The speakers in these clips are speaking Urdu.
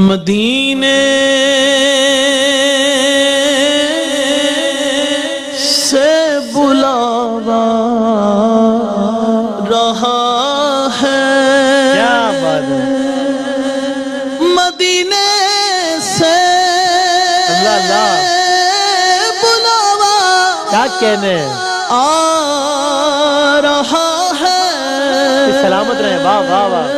مدینے سے بلاوا رہا ہے، کیا بات ہے، مدینے سے اللہ اللہ بلاوا کیا کہنے آ رہا ہے، سلامت رہے، واہ واہ واہ،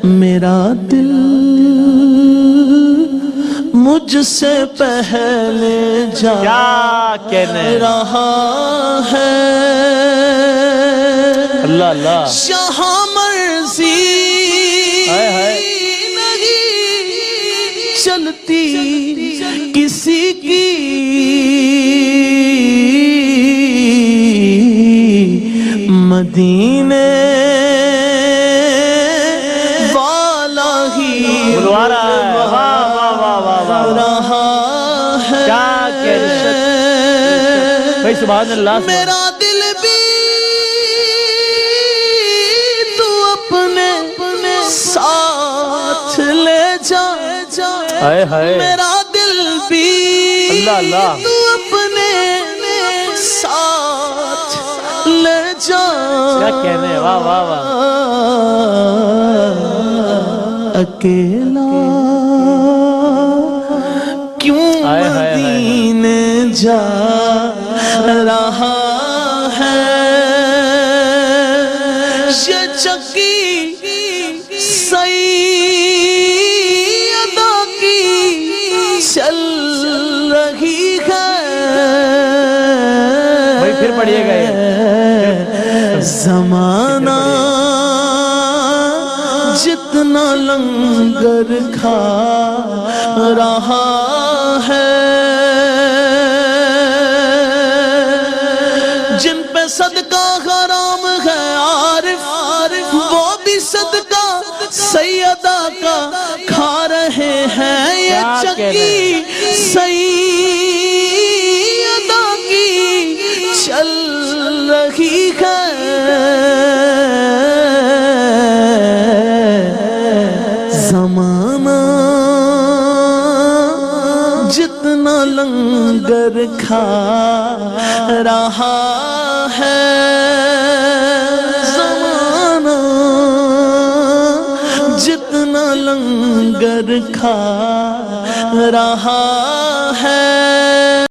میرا دل مجھ سے پہلے جا کیا کہنے رہا ہے، اللہ اللہ جہاں مرضی ہائے ہائے نہیں چلتی کسی کی، مدینے والا ہی بلوا رہا ہے، واہ واہ واہ واہ واہ، رہا ہے، کیا کہنے بھائی، سبحان اللہ، میرا دل بھی تو اپنے ساتھ لے جا، ہائے ہائے، میرا دل بھی اللہ اللہ تو اپنے ساتھ لے جا، کیا کہنے، واہ واہ واہ، اکیلا کیوں ہائے ہائے ہائے، مدینے جا رہا ہے، یہ چکی سیدہ کی چل رہی ہے، بھائی پھر پڑھیے گا یہ، زمانہ جتنا لنگر کھا رہا ہے، جن پہ صدقہ حرام ہے عارف، وہ بھی صدقہ سیدہ کا کھا رہے ہیں، یہ چکی سیدہ کی چل رہی ہے، زمانہ جتنا لنگر کھا رہا ہے، زمانہ جتنا لنگر کھا رہا ہے،